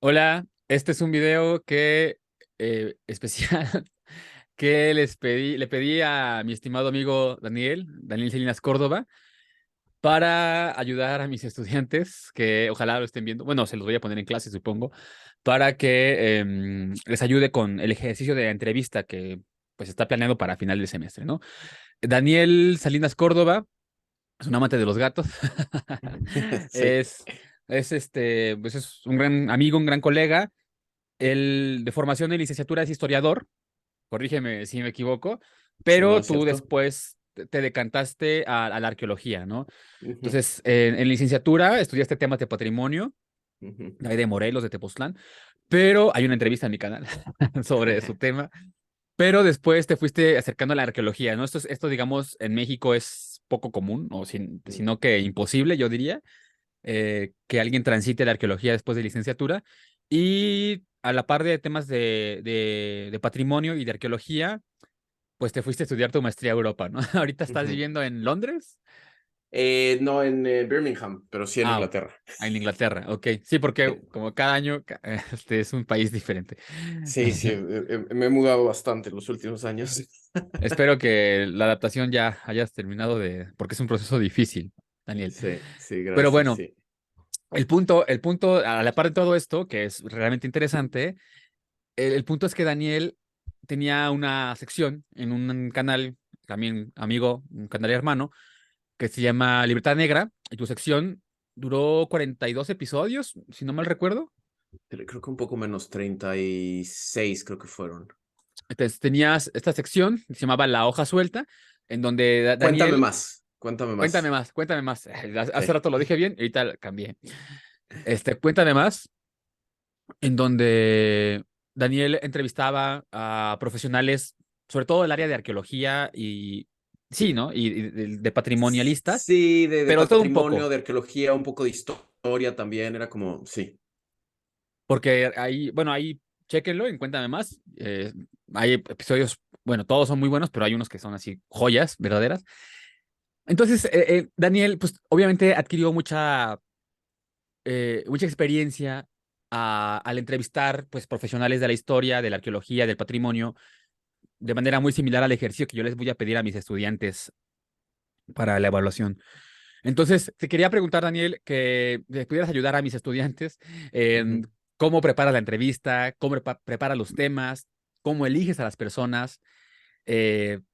Hola, este es un video especial que le pedí a mi estimado amigo Daniel Salinas Córdoba, para ayudar a mis estudiantes que ojalá lo estén viendo. Bueno, se los voy a poner en clase, supongo, para que les ayude con el ejercicio de entrevista que pues está planeado para final del semestre, ¿no? Daniel Salinas Córdoba es un amante de los gatos. Sí, Es, pues es un gran amigo, un gran colega. Él de formación de licenciatura es historiador, corrígeme si me equivoco, sí, no pero es tú cierto. después te decantaste a la arqueología, ¿no? Ujú, Entonces, en licenciatura estudiaste temas de patrimonio, ujú. de ahí de Morelos, de Tepoztlán, pero hay una entrevista en mi canal sobre su tema, pero después te fuiste acercando a la arqueología, ¿no? Esto digamos, en México es poco común, o sino que imposible, yo diría, que alguien transite la arqueología después de licenciatura. Y a la par de temas de patrimonio y de arqueología, pues te fuiste a estudiar tu maestría a Europa, ¿no? Ahorita estás Ujú. viviendo en Londres. No en Birmingham, pero sí en Ah, Inglaterra. en Inglaterra, ok. Sí, porque Sí, como cada año es un país diferente. sí, sí, me he mudado bastante en los últimos años. Espero que la adaptación ya hayas terminado porque es un proceso difícil, Daniel. Sí, sí, Pero gracias, bueno, sí. el punto, a la par de todo esto, que es realmente interesante, el punto es que Daniel tenía una sección en un canal, también amigo, un canal hermano, que se llama Libertad Negra, y tu sección duró 42 episodios, si no mal recuerdo. Creo que un poco menos, 36 creo que fueron. Entonces tenías esta sección que se llamaba La Hoja Suelta, en donde Cuéntame Daniel, más, cuéntame cuéntame más. más, cuéntame más. Hace Sí. rato lo dije bien, ahorita cambié. Cuéntame más, en donde Daniel entrevistaba a profesionales, sobre todo del área de arqueología y, sí, ¿no? Y de patrimonialistas, Sí, de pero todo un poco, patrimonio, de arqueología, un poco de historia también, era como, sí. porque ahí, bueno, ahí chéquenlo en Cuéntame Más. Hay episodios, bueno, todos son muy buenos, pero hay unos que son así joyas verdaderas. Entonces, Daniel, pues obviamente adquirió mucha experiencia al entrevistar pues profesionales de la historia, de la arqueología, del patrimonio, de manera muy similar al ejercicio que yo les voy a pedir a mis estudiantes para la evaluación. Entonces, te quería preguntar, Daniel, que les pudieras ayudar a mis estudiantes en Ujú. cómo preparas la entrevista, cómo preparas los temas, cómo eliges a las personas,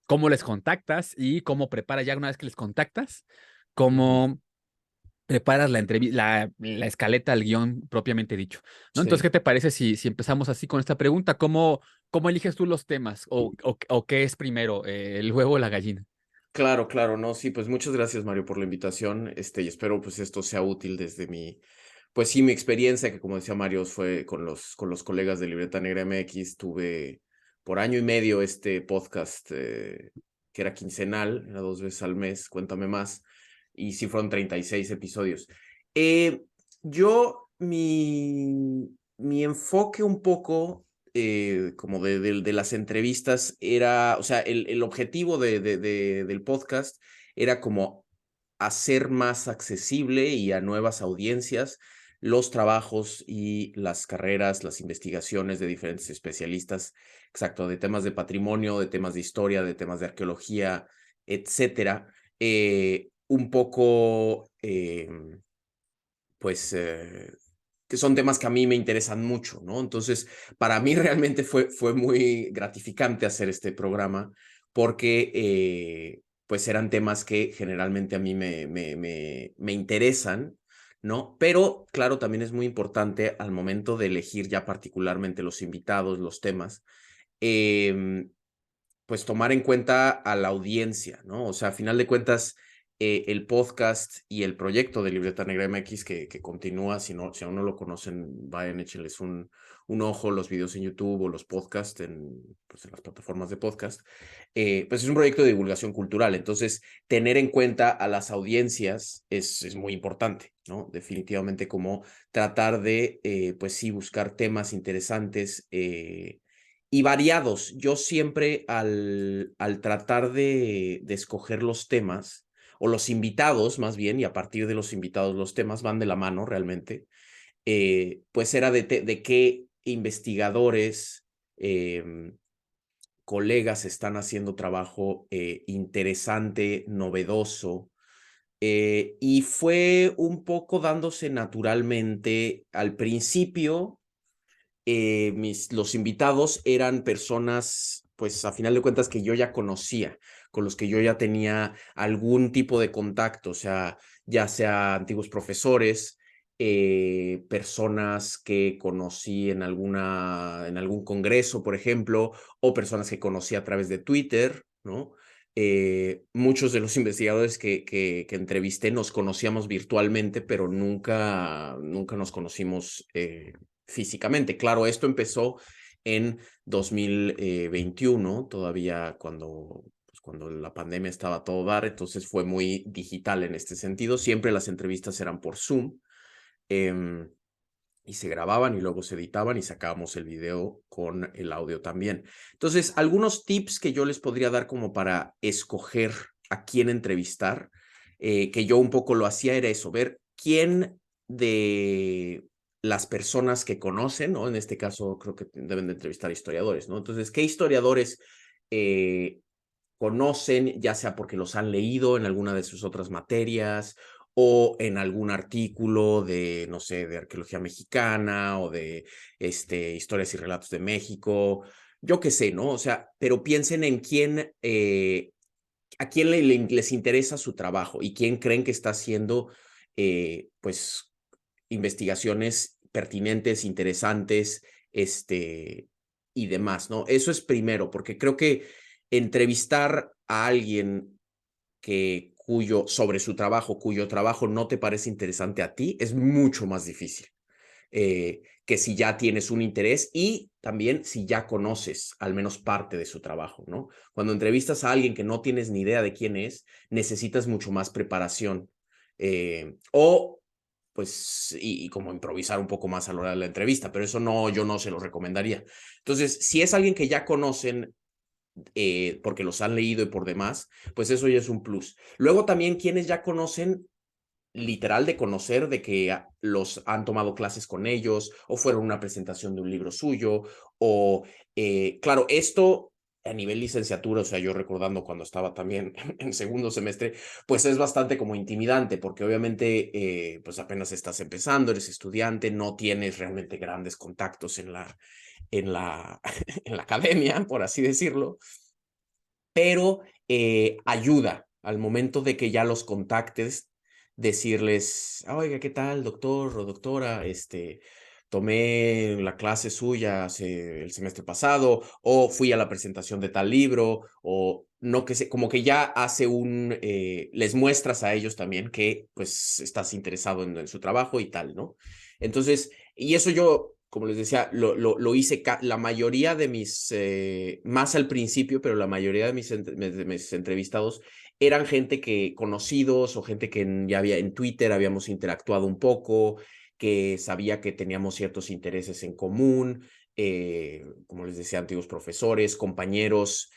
cómo les contactas y cómo preparas ya una vez que les contactas, Ujú. cómo preparas la escaleta, el guión propiamente dicho, ¿no? Entonces, ¿qué Sí. te parece si empezamos así con esta pregunta? ¿Cómo eliges tú los temas? ¿O qué es primero, el huevo o la gallina? Claro, claro, no, sí, pues muchas gracias, Mario, por la invitación, y espero pues esto sea útil desde pues sí, mi experiencia, que como decía Mario, fue con los colegas de Libreta Negra MX, tuve por año y medio este podcast, que era quincenal, era 2 veces al mes, cuéntame más, y sí fueron 36 episodios. Eh, mi enfoque un poco como de las entrevistas era, o sea, el objetivo del podcast era como hacer más accesible y a nuevas audiencias los trabajos y las carreras, las investigaciones de diferentes especialistas, exacto, de temas de patrimonio, de temas de historia, de temas de arqueología, etcétera. Un poco, pues, que son temas que a mí me interesan mucho, ¿no? Entonces, para mí realmente fue muy gratificante hacer este programa porque, pues, eran temas que generalmente a mí me interesan, ¿no? Pero, claro, también es muy importante al momento de elegir ya particularmente los invitados, los temas, em, pues tomar en cuenta a la audiencia, ¿no? O sea, a final de cuentas, el podcast y el proyecto de Libreta Negra MX que continúa, si aún no lo conocen, vayan, échenles un ojo, los videos en YouTube o los podcasts pues en las plataformas de podcast. Pues es un proyecto de divulgación cultural, entonces tener en cuenta a las audiencias es muy importante, ¿no? Definitivamente como tratar de, pues sí, buscar temas interesantes, y variados. Yo siempre al tratar de escoger los temas, o los invitados más bien, y a partir de los invitados los temas van de la mano realmente, pues era de qué investigadores, colegas están haciendo trabajo interesante, novedoso, y fue un poco dándose naturalmente. Al principio, los invitados eran personas, pues a final de cuentas, que yo ya conocía, con los que yo ya tenía algún tipo de contacto, o sea, ya sea antiguos profesores, personas que conocí en algún congreso, por ejemplo, o personas que conocí a través de Twitter, ¿no? Muchos de los investigadores que entrevisté nos conocíamos virtualmente, pero nunca nos conocimos físicamente. Claro, esto empezó en 2021, todavía cuando la pandemia estaba a todo dar, entonces fue muy digital en este sentido. Siempre las entrevistas eran por Zoom. em, y se grababan y luego se editaban y sacábamos el video con el audio también. Entonces, algunos tips que yo les podría dar como para escoger a quién entrevistar, que yo un poco lo hacía, era eso, ver quién de las personas que conocen, ¿no? En este caso, creo que deben de entrevistar historiadores, ¿no? Entonces, ¿qué historiadores conocen, ya sea porque los han leído en alguna de sus otras materias o en algún artículo de, no sé, de arqueología mexicana o de historias y relatos de México, yo qué sé, ¿no? O sea, pero piensen en quién, a quién les interesa su trabajo y quién creen que está haciendo, pues, investigaciones pertinentes, interesantes, y demás, ¿no? Eso es primero, porque creo que entrevistar a alguien sobre su trabajo, cuyo trabajo no te parece interesante a ti, es mucho más difícil que si ya tienes un interés y también si ya conoces al menos parte de su trabajo, ¿no? Cuando entrevistas a alguien que no tienes ni idea de quién es, necesitas mucho más preparación. O pues, y como improvisar un poco más a la hora de la entrevista, pero eso no, yo no se lo recomendaría. Entonces, si es alguien que ya conocen, porque los han leído y por demás, pues eso ya es un plus. Luego también quienes ya conocen, literal de conocer, de que los han tomado clases con ellos o fueron a una presentación de un libro suyo o, claro, esto a nivel licenciatura, o sea, yo recordando cuando estaba también en segundo semestre, pues es bastante como intimidante porque obviamente pues apenas estás empezando, eres estudiante, no tienes realmente grandes contactos en la academia, por así decirlo, pero ayuda al momento de que ya los contactes, decirles, oiga, ¿qué tal, doctor o doctora? Tomé la clase suya el semestre pasado, o fui a la presentación de tal libro, o no que sé, como que ya les muestras a ellos también que pues estás interesado en su trabajo y tal, ¿no? Entonces, y eso yo, como les decía, lo hice la mayoría de más al principio, pero la mayoría de mis entrevistados eran gente que conocidos o gente que ya había en Twitter, habíamos interactuado un poco, que sabía que teníamos ciertos intereses en común, como les decía, antiguos profesores, compañeros,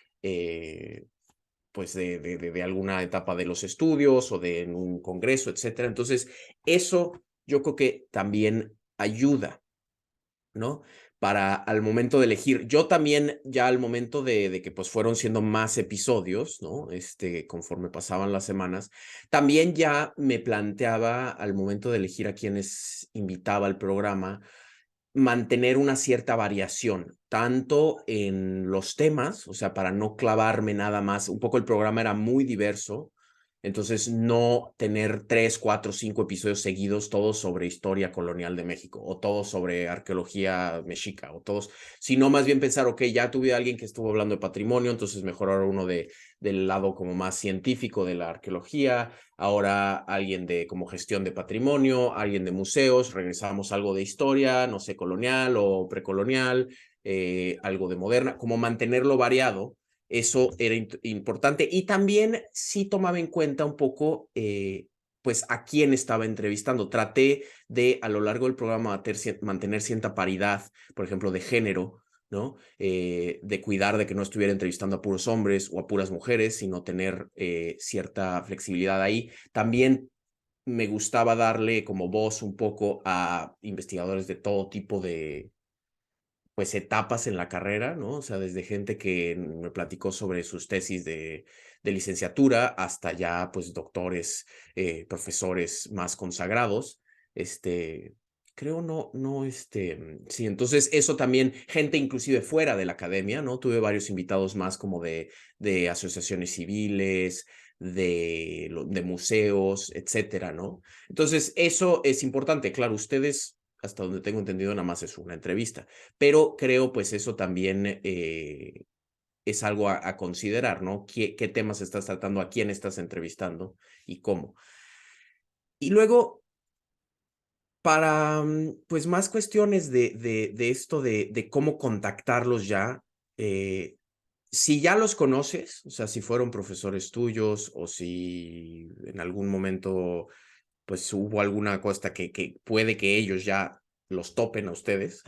pues de alguna etapa de los estudios o de en un congreso, etcétera. Entonces, eso yo creo que también ayuda, ¿no? Para al momento de elegir. Yo también ya al momento de que pues fueron siendo más episodios, ¿no? Conforme pasaban las semanas, también ya me planteaba al momento de elegir a quienes invitaba al programa, mantener una cierta variación, tanto en los temas, o sea, para no clavarme nada más. Un poco el programa era muy diverso, entonces no tener 3, 4, 5 episodios seguidos, todos sobre historia colonial de México, o todos sobre arqueología mexica, o todos, sino más bien pensar, ok, ya tuve a alguien que estuvo hablando de patrimonio, entonces mejor ahora uno del lado como más científico de la arqueología, ahora alguien de como gestión de patrimonio, alguien de museos, regresamos a algo de historia, no sé, colonial o precolonial, algo de moderna, como mantenerlo variado, eso era importante. Y también sí tomaba en cuenta un poco, pues, a quién estaba entrevistando. Traté de, a lo largo del programa, mantener cierta paridad, por ejemplo, de género, ¿no? De cuidar de que no estuviera entrevistando a puros hombres o a puras mujeres, sino tener cierta flexibilidad ahí. También me gustaba darle como voz un poco a investigadores de todo tipo de, pues, etapas en la carrera, ¿no? O sea, desde gente que me platicó sobre sus tesis de licenciatura hasta ya, pues, doctores, profesores más consagrados. Este, creo sí, entonces eso también, gente inclusive fuera de la academia, ¿no? Tuve varios invitados más como de asociaciones civiles, de museos, etcétera, ¿no? Entonces, eso es importante. Claro, ustedes, hasta donde tengo entendido, nada más es una entrevista, pero creo pues eso también es algo a considerar, ¿no? ¿Qué temas estás tratando? ¿A quién estás entrevistando? ¿Y cómo? Y luego, para pues más cuestiones de esto de cómo contactarlos ya, si ya los conoces, o sea, si fueron profesores tuyos o si en algún momento pues hubo alguna cosa que puede que ellos ya los topen a ustedes,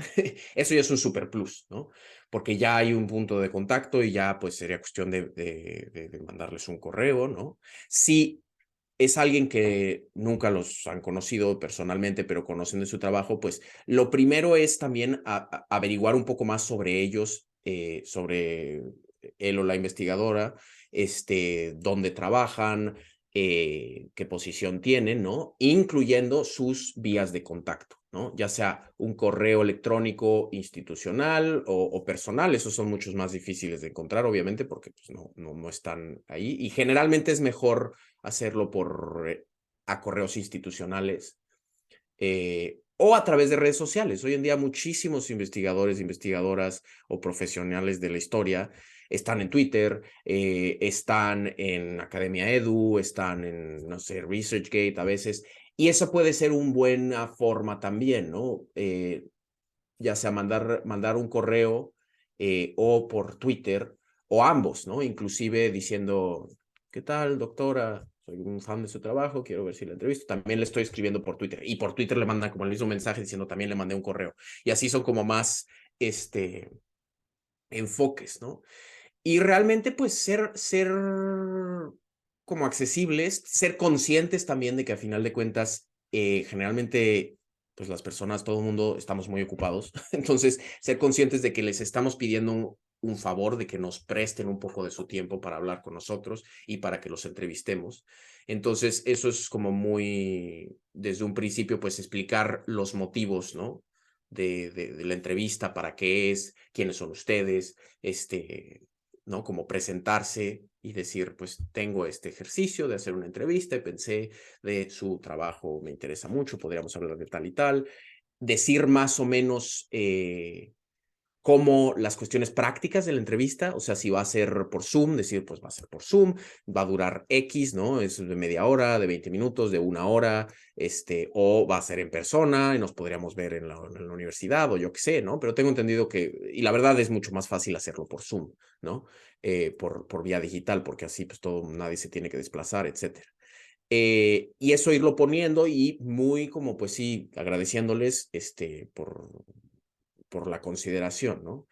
eso ya es un super plus, ¿no? Porque ya hay un punto de contacto y ya pues sería cuestión de mandarles un correo, ¿no? Si es alguien que nunca los han conocido personalmente, pero conocen de su trabajo, pues lo primero es también averiguar un poco más sobre ellos, sobre él o la investigadora, dónde trabajan, qué posición tienen, ¿no? Incluyendo sus vías de contacto, ¿no? Ya sea un correo electrónico institucional o personal, esos son muchos más difíciles de encontrar, obviamente, porque pues, no están ahí. Y generalmente es mejor hacerlo a correos institucionales o a través de redes sociales. Hoy en día muchísimos investigadores, investigadoras o profesionales de la historia están en Twitter, están en Academia Edu, están en, no sé, ResearchGate a veces, y eso puede ser una buena forma también, ¿no? Ya sea mandar un correo o por Twitter o ambos, ¿no? Inclusive diciendo, ¿qué tal, doctora? Soy un fan de su trabajo, quiero ver si la entrevisto. También le estoy escribiendo por Twitter y por Twitter le mandan como el mismo mensaje diciendo también le mandé un correo. Y así son como más enfoques, ¿no? Y realmente pues ser como accesibles, ser conscientes también de que a final de cuentas generalmente pues las personas, todo el mundo estamos muy ocupados, entonces ser conscientes de que les estamos pidiendo un favor, de que nos presten un poco de su tiempo para hablar con nosotros y para que los entrevistemos. Entonces eso es como muy, desde un principio pues explicar los motivos, ¿no? De la entrevista, para qué es, quiénes son ustedes, ¿no? Como presentarse y decir, pues tengo este ejercicio de hacer una entrevista y pensé de su trabajo, me interesa mucho, podríamos hablar de tal y tal, decir más o menos como las cuestiones prácticas de la entrevista, o sea, si va a ser por Zoom, decir, pues va a ser por Zoom, va a durar X, ¿no? Es de media hora, de 20 minutos, de una hora, o va a ser en persona y nos podríamos ver en la universidad o yo qué sé, ¿no? Pero tengo entendido que, y la verdad es mucho más fácil hacerlo por Zoom, ¿no? Por vía digital, porque así pues todo, nadie se tiene que desplazar, etcétera. Y eso irlo poniendo y muy como pues sí, agradeciéndoles por la consideración, ¿no?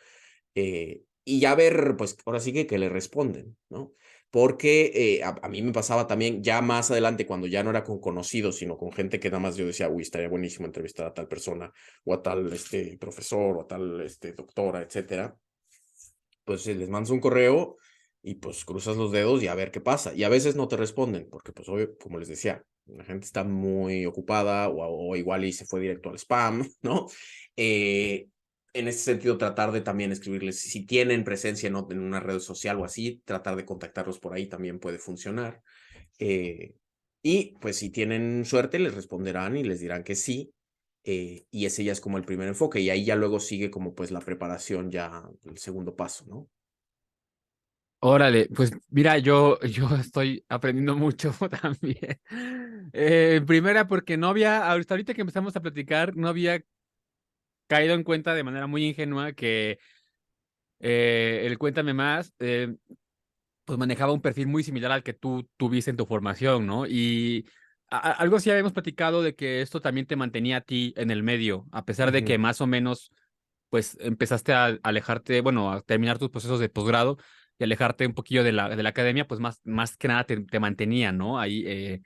Y ya ver, pues ahora sí que le responden, ¿no? Porque a mí me pasaba también ya más adelante cuando ya no era con conocidos, sino con gente que nada más yo decía, uy, estaría buenísimo entrevistar a tal persona o a tal profesor o a tal doctora, etcétera. Pues les mandas un correo y pues cruzas los dedos y a ver qué pasa. Y a veces no te responden porque pues obvio, como les decía, la gente está muy ocupada o igual y se fue directo al spam, ¿no? Eh, en ese sentido, tratar de también escribirles, si tienen presencia en una red social o así, tratar de contactarlos por ahí también puede funcionar. Eh, y pues si tienen suerte, les responderán y les dirán que sí. Y ese ya es como el primer enfoque. Y ahí ya luego sigue como pues la preparación, ya el segundo paso, ¿no? Órale, pues mira, yo estoy aprendiendo mucho también. Primera, porque no había, hasta ahorita que empezamos a platicar, no había caído en cuenta de manera muy ingenua que el Cuéntame Más, pues manejaba un perfil muy similar al que tú tuviste en tu formación, ¿no? Y algo sí habíamos platicado de que esto también te mantenía a ti en el medio, a pesar de que Ujú. más o menos, pues empezaste a alejarte, bueno, a terminar tus procesos de posgrado y alejarte un poquillo de la academia, pues más que nada te mantenía, ¿no? Ahí.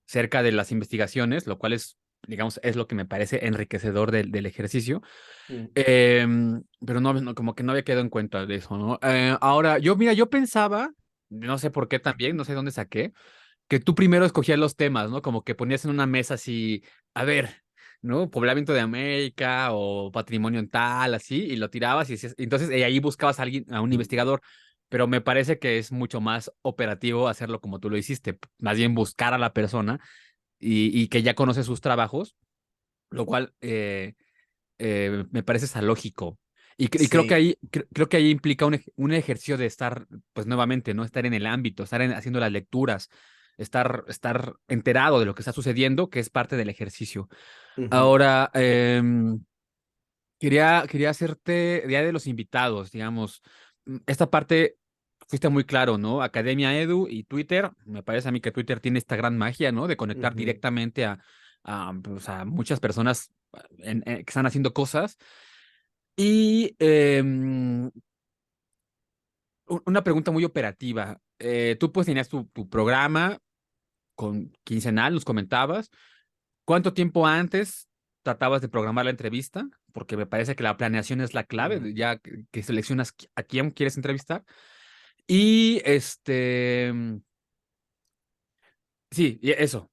cerca de las investigaciones, lo cual es, digamos, es lo que me parece enriquecedor del ejercicio. Mm, Pero como que no había quedado en cuenta de eso, ¿no? Ahora, mira, yo pensaba, no sé por qué también, no sé dónde saqué, que tú primero escogías los temas, ¿no? Como que ponías en una mesa así, a ver, ¿no? Poblamiento de América o patrimonio en tal, así, y lo tirabas y entonces ahí buscabas a alguien, a un investigador, pero me parece que es mucho más operativo hacerlo como tú lo hiciste, más bien buscar a la persona y que ya conoce sus trabajos, lo cual me parece esa lógico. Y creo que sí. ahí, creo que ahí implica un ejercicio de estar, pues nuevamente, ¿no? Estar en el ámbito, haciendo las lecturas, estar enterado de lo que está sucediendo, que es parte del ejercicio. Ujú, Ahora, quería hacerte Día de los Invitados, digamos. Esta parte fuiste muy claro, ¿no? Academia Edu y Twitter. Me parece a mí que Twitter tiene esta gran magia, ¿no? De conectar ujú. directamente pues, a muchas personas que están haciendo cosas. Y una pregunta muy operativa. Tú pues tenías tu programa con quincenal, nos comentabas. ¿Cuánto tiempo antes tratabas de programar la entrevista? Porque me parece que la planeación es la clave, Mm. ya que seleccionas a quién quieres entrevistar. Y sí, y eso.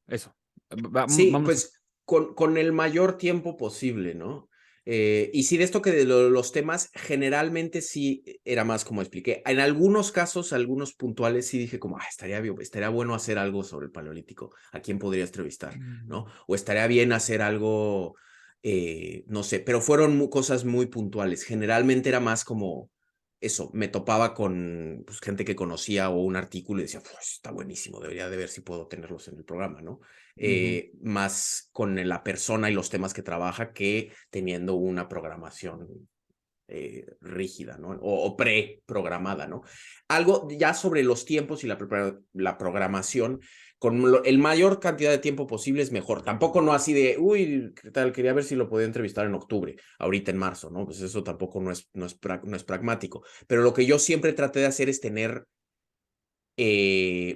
Sí, Vamos. pues con el mayor tiempo posible, ¿no? Y sí, de esto que de los temas, generalmente sí era más como expliqué. En algunos casos, algunos puntuales, sí dije como, estaría bueno hacer algo sobre el Paleolítico. ¿A quién podría entrevistar? ¿No? O estaría bien hacer algo, no sé, pero fueron cosas muy puntuales. Generalmente era más como eso, me topaba con pues, gente que conocía o un artículo y decía, pues está buenísimo, debería de ver si puedo tenerlos en el programa, ¿no? Ujú. Más con la persona y los temas que trabaja que teniendo una programación rígida, ¿no? O pre-programada, ¿no? Algo ya sobre los tiempos y la programación, con el mayor cantidad de tiempo posible es mejor. Tampoco no así de, uy, ¿qué tal? Quería ver si lo podía entrevistar en octubre, ahorita en marzo, ¿no? Pues eso tampoco no es pragmático. Pero lo que yo siempre traté de hacer es tener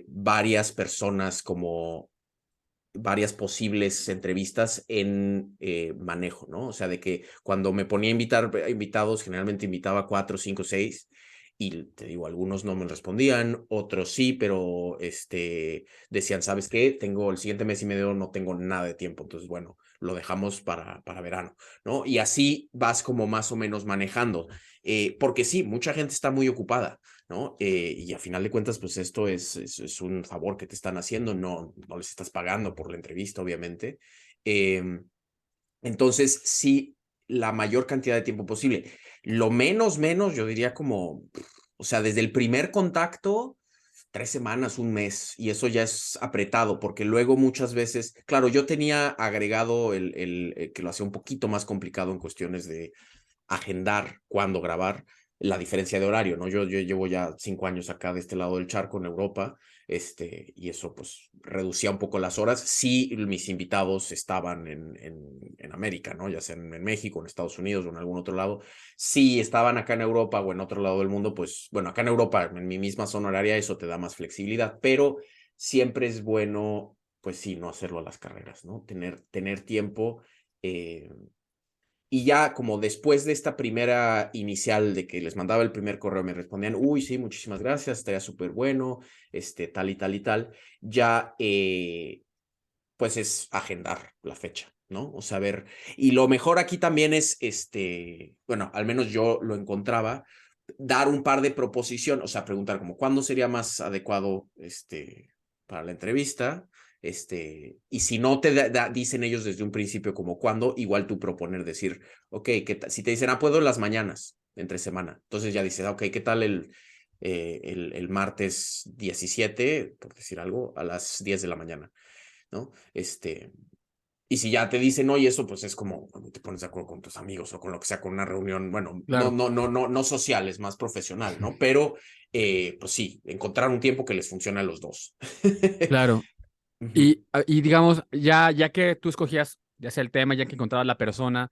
varias personas como varias posibles entrevistas en manejo, ¿no? O sea, de que cuando me ponía a invitar invitados, generalmente invitaba 4, 5, 6, y te digo, algunos no me respondían, otros sí, pero decían, ¿sabes qué? Tengo el siguiente mes y medio, no tengo nada de tiempo, entonces, bueno, lo dejamos para verano, ¿no? Y así vas como más o menos manejando, porque sí, mucha gente está muy ocupada, ¿no? Y a final de cuentas, pues esto es un favor que te están haciendo, no les estás pagando por la entrevista, obviamente. Eh, entonces, sí, la mayor cantidad de tiempo posible. Lo menos, yo diría como, o sea, desde el primer contacto, 3 semanas, un mes, y eso ya es apretado, porque luego muchas veces, claro, yo tenía agregado que lo hacía un poquito más complicado en cuestiones de agendar cuándo grabar, la diferencia de horario, ¿no? Yo llevo ya 5 años acá de este lado del charco en Europa, y eso pues reducía un poco las horas. Sí, mis invitados estaban en América, ¿no? Ya sea en México, en Estados Unidos o en algún otro lado. Si estaban acá en Europa o en otro lado del mundo, pues bueno, acá en Europa, en mi misma zona horaria, eso te da más flexibilidad, pero siempre es bueno, pues sí, no hacerlo a las carreras, ¿no? Tener tiempo. Y ya como después de esta primera inicial de que les mandaba el primer correo, me respondían, uy, sí, muchísimas gracias, estaría súper bueno, tal y tal y tal, ya pues es agendar la fecha, ¿no? O sea, ver, y lo mejor aquí también es, bueno, al menos yo lo encontraba, dar un par de proposiciones, o sea, preguntar como, ¿cuándo sería más adecuado, para la entrevista? Y si no te dicen ellos desde un principio como cuándo, igual tú proponer decir, ok, si te dicen, puedo en las mañanas, entre semana, entonces ya dices, ok, ¿qué tal el martes 17, por decir algo, a las 10 de la mañana, ¿no? Y si ya te dicen, oye, eso pues es como cuando te pones de acuerdo con tus amigos o con lo que sea, con una reunión, bueno, Claro, no social, es más profesional, ¿no? Pero, pues sí, encontrar un tiempo que les funcione a los dos. claro. Ujú, Y digamos, ya que tú escogías, ya sea el tema, ya que encontrabas la persona,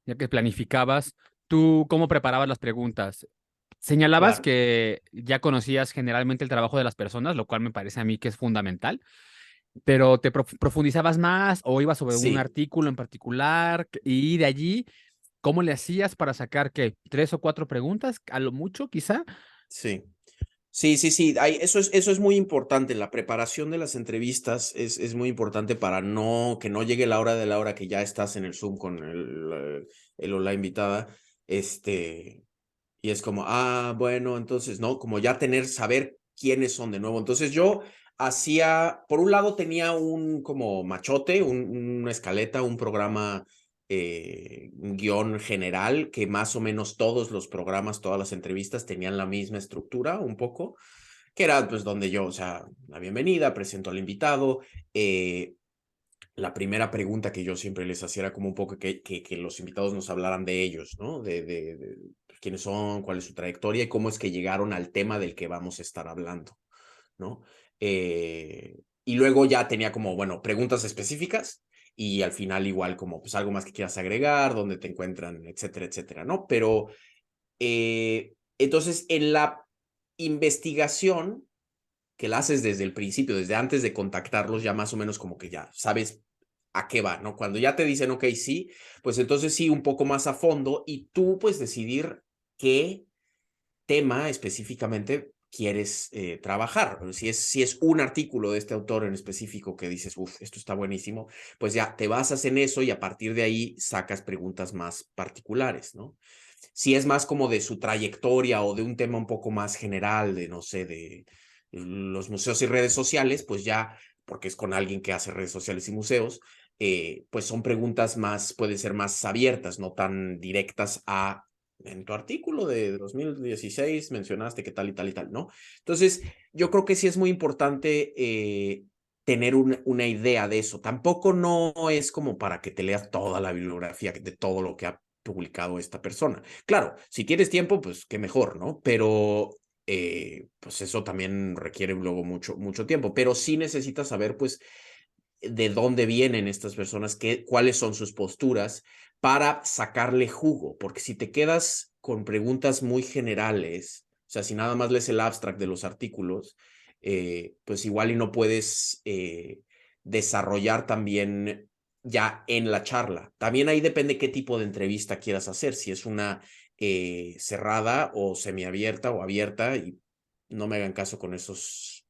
ya que planificabas, ¿tú cómo preparabas las preguntas? Señalabas claro. que ya conocías generalmente el trabajo de las personas, lo cual me parece a mí que es fundamental. pero ¿te profundizabas más o ibas sobre un Sí, artículo en particular? Y de allí, ¿cómo le hacías para sacar qué? ¿Tres o cuatro preguntas? A lo mucho, quizá. sí. Sí, sí, sí, eso es muy importante. La preparación de las entrevistas es muy importante para que no llegue la hora de la hora que ya estás en el Zoom con el o la invitada, y es como, bueno, entonces, ¿no? Como ya saber quiénes son de nuevo. Entonces yo por un lado tenía un como machote, una escaleta, un programa, un guión general, que más o menos todos los programas, todas las entrevistas tenían la misma estructura, un poco, que era pues donde yo, o sea, la bienvenida, presento al invitado, la primera pregunta que yo siempre les hacía era como un poco que los invitados nos hablaran de ellos, ¿no? De quiénes son, cuál es su trayectoria y cómo es que llegaron al tema del que vamos a estar hablando, ¿no? Y luego ya tenía como, bueno, preguntas específicas y al final igual como, pues algo más que quieras agregar, dónde te encuentran, etcétera, etcétera, ¿no? Pero entonces en la investigación que la haces desde el principio, desde antes de contactarlos, ya más o menos como que ya sabes a qué va, ¿no? Cuando ya te dicen, ok, sí, pues entonces sí, un poco más a fondo y tú pues decidir qué tema específicamente quieres trabajar. Si es un artículo de este autor en específico que dices, uff, esto está buenísimo, pues ya te basas en eso y a partir de ahí sacas preguntas más particulares, ¿no? Si es más como de su trayectoria o de un tema un poco más general, de, no sé, de los museos y redes sociales, pues ya, porque es con alguien que hace redes sociales y museos, pues son preguntas más, pueden ser más abiertas, no tan directas en tu artículo de 2016 mencionaste que tal y tal y tal, ¿no? Entonces, yo creo que sí es muy importante tener una idea de eso. Tampoco no es como para que te leas toda la bibliografía de todo lo que ha publicado esta persona. Claro, si tienes tiempo, pues qué mejor, ¿no? Pero pues eso también requiere luego mucho, mucho tiempo, pero sí necesitas saber, pues, de dónde vienen estas personas, cuáles son sus posturas para sacarle jugo, porque si te quedas con preguntas muy generales, o sea, si nada más lees el abstract de los artículos, pues igual y no puedes desarrollar también ya en la charla. También ahí depende qué tipo de entrevista quieras hacer, si es una cerrada o semiabierta o abierta, y no me hagan caso con esos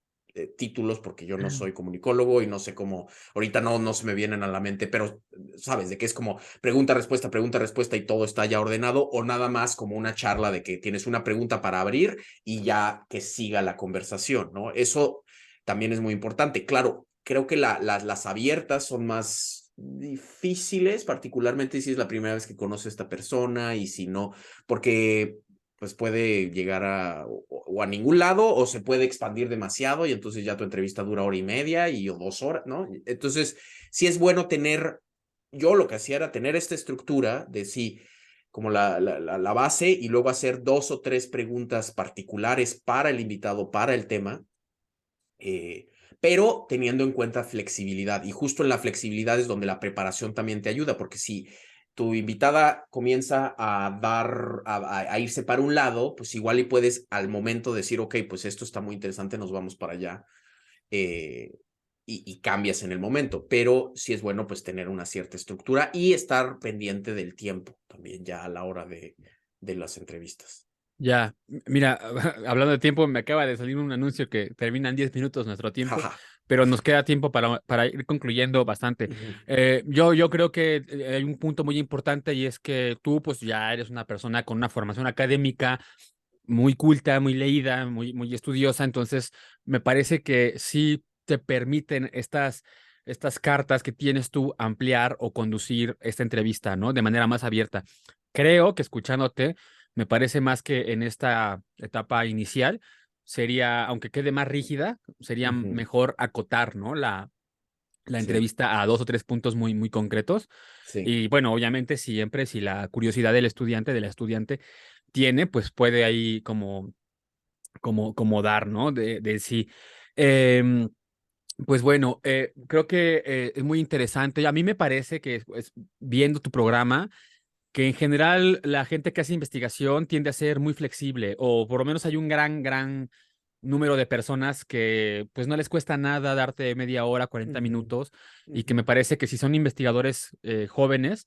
títulos porque yo no soy comunicólogo y no sé cómo, ahorita no se me vienen a la mente, pero sabes, de que es como pregunta, respuesta y todo está ya ordenado, o nada más como una charla de que tienes una pregunta para abrir y ya que siga la conversación, ¿no? Eso también es muy importante. Claro, creo que las abiertas son más difíciles, particularmente si es la primera vez que conoce a esta persona y si no, porque pues puede llegar o a ningún lado o se puede expandir demasiado y entonces ya tu entrevista dura hora y media o 2 horas, ¿no? Entonces, sí es bueno yo lo que hacía era tener esta estructura de sí, como la base y luego hacer 2 o 3 preguntas particulares para el invitado, para el tema, eh, pero teniendo en cuenta flexibilidad. Y justo en la flexibilidad es donde la preparación también te ayuda, porque si tu invitada comienza a irse para un lado, pues igual y puedes al momento decir, ok, pues esto está muy interesante, nos vamos para allá, eh, y cambias en el momento. Pero sí es bueno pues tener una cierta estructura y estar pendiente del tiempo también ya a la hora de las entrevistas. Ya, mira, hablando de tiempo, me acaba de salir un anuncio que termina en 10 minutos nuestro tiempo, Jaja. pero nos queda tiempo para ir concluyendo bastante. Ujú, Yo creo que hay un punto muy importante y es que tú pues ya eres una persona con una formación académica muy culta, muy leída, muy estudiosa, entonces me parece que sí te permiten estas cartas que tienes tú ampliar o conducir esta entrevista, ¿no? De manera más abierta. Creo que escuchándote, me parece más que en esta etapa inicial, sería, aunque quede más rígida, sería ujú. mejor acotar, ¿no? La Sí, entrevista a dos o tres puntos muy concretos. sí. Y bueno, obviamente siempre si la curiosidad del estudiante, de la estudiante, tiene, pues puede ahí como dar, ¿no? De sí. Em, pues bueno, creo que es muy interesante. A mí me parece que pues, viendo tu programa, que en general la gente que hace investigación tiende a ser muy flexible, o por lo menos hay un gran número de personas que pues no les cuesta nada darte media hora, 40 Ujú, minutos, y que ujú, me parece que si son investigadores jóvenes,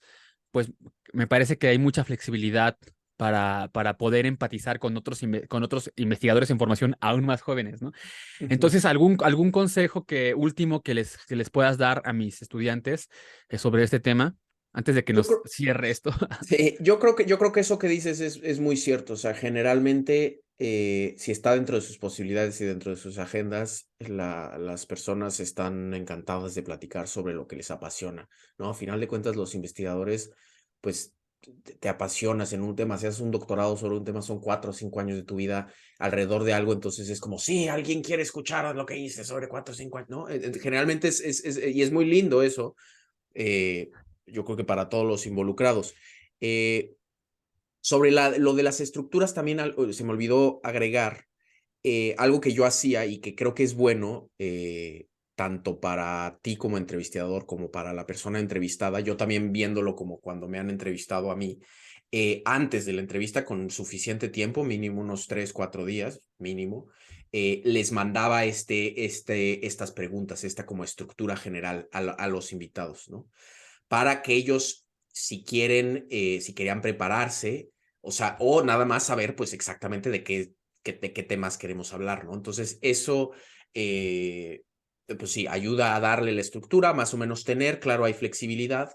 pues me parece que hay mucha flexibilidad para poder empatizar con con otros investigadores en formación aún más jóvenes, ¿no? ujú. Entonces, algún consejo último que les puedas dar a mis estudiantes sobre este tema antes de que Yo nos creo, cierre esto? sí, yo creo que eso que dices es muy cierto. O sea, generalmente, si está dentro de sus posibilidades y dentro de sus agendas, las personas están encantadas de platicar sobre lo que les apasiona, ¿no? A final de cuentas, los investigadores, pues, te apasionas en un tema. Si haces un doctorado sobre un tema, son 4 o 5 años de tu vida alrededor de algo. Entonces es como, sí, alguien quiere escuchar lo que hice sobre 4 o 5 años, ¿no? Generalmente y es muy lindo eso. eh, yo creo que para todos los involucrados. Eh, Sobre lo de las estructuras también se me olvidó agregar algo que yo hacía y que creo que es bueno, tanto para ti como entrevistador, como para la persona entrevistada, yo también viéndolo como cuando me han entrevistado a mí, antes de la entrevista con suficiente tiempo, mínimo unos 3, 4 días, mínimo, les mandaba estas preguntas, esta como estructura general a los invitados, ¿no? Para que ellos, si quieren, si querían prepararse, o sea, o nada más saber, pues exactamente de qué temas queremos hablar, ¿no? Entonces, eso, pues sí, ayuda a darle la estructura, más o menos tener, claro, hay flexibilidad,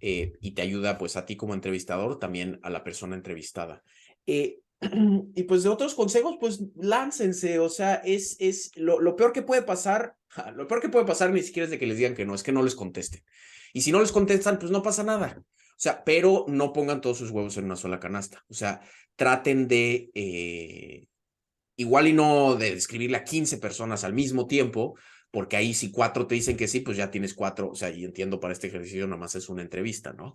y te ayuda, pues, a ti como entrevistador, también a la persona entrevistada. Eh, y pues de otros consejos, pues láncense, o sea, es lo peor que puede pasar, lo peor que puede pasar ni siquiera es de que les digan que no, es que no les contesten. Y si no les contestan, pues no pasa nada. O sea, pero no pongan todos sus huevos en una sola canasta. O sea, traten de, igual y no de escribirle a 15 personas al mismo tiempo, porque ahí si 4 te dicen que sí, pues ya tienes 4. O sea, y entiendo para este ejercicio nada más es una entrevista, ¿no?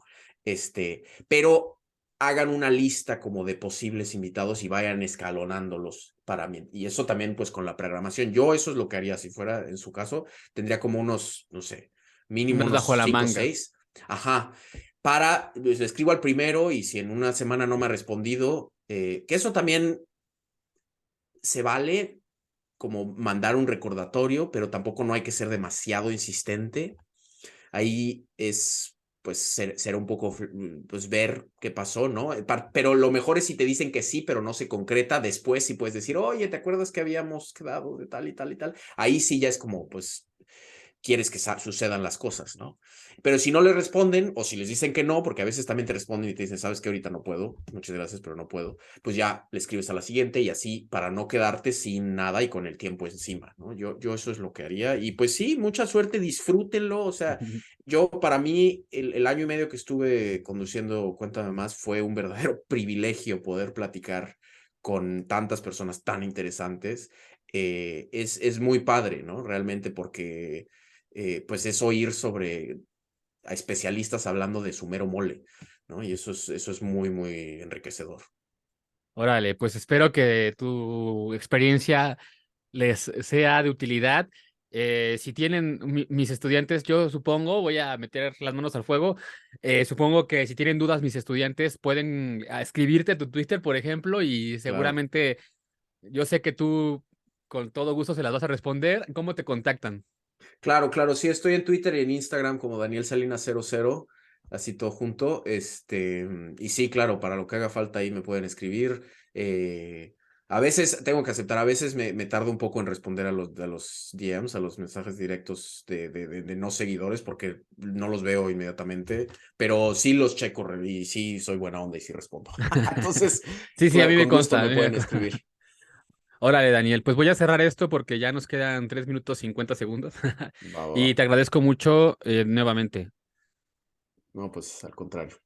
Pero hagan una lista como de posibles invitados y vayan escalonándolos para mí. Y eso también, pues con la programación. Yo eso es lo que haría si fuera en su caso. Tendría como unos, no sé, mínimo Un as bajo unos la 5 o manga. 6. Ajá. Pues, le escribo al primero y si en una semana no me ha respondido, que eso también se vale como mandar un recordatorio, pero tampoco no hay que ser demasiado insistente. Ahí es, pues, ser un poco, pues, ver qué pasó, ¿no? Pero lo mejor es si te dicen que sí, pero no se concreta, después sí puedes decir, oye, ¿te acuerdas que habíamos quedado de tal y tal y tal? Ahí sí ya es como, pues, quieres que sucedan las cosas, ¿no? Pero si no le responden o si les dicen que no, porque a veces también te responden y te dicen, sabes que ahorita no puedo, muchas gracias, pero no puedo, pues ya le escribes a la siguiente y así para no quedarte sin nada y con el tiempo encima, ¿no? Yo eso es lo que haría y pues sí, mucha suerte, disfrútenlo, o sea, yo para mí el año y medio que estuve conduciendo Cuéntame Más fue un verdadero privilegio poder platicar con tantas personas tan interesantes. Es muy padre, ¿no? Realmente porque pues es oír sobre a especialistas hablando de su mero mole, ¿no? Y eso es muy, muy enriquecedor. Órale, pues espero que tu experiencia les sea de utilidad. Si tienen mis estudiantes, yo supongo, voy a meter las manos al fuego. Supongo que si tienen dudas mis estudiantes pueden escribirte a tu Twitter, por ejemplo, y Claro. seguramente yo sé que tú con todo gusto se las vas a responder. ¿Cómo te contactan? Claro, claro, sí, estoy en Twitter y en Instagram como Daniel Salinas 00, así todo junto. Y sí, claro, para lo que haga falta ahí me pueden escribir. A veces tengo que aceptar, a veces me tardo un poco en responder a los DMs, a los mensajes directos de no seguidores, porque no los veo inmediatamente, pero sí los checo y sí soy buena onda y sí respondo. Entonces, Sí, sí, a mí me con gusto consta. me pueden escribir. Órale, Daniel, pues voy a cerrar esto porque ya nos quedan 3 minutos 50 segundos. Va, va, va. Y te agradezco mucho nuevamente. No, pues al contrario.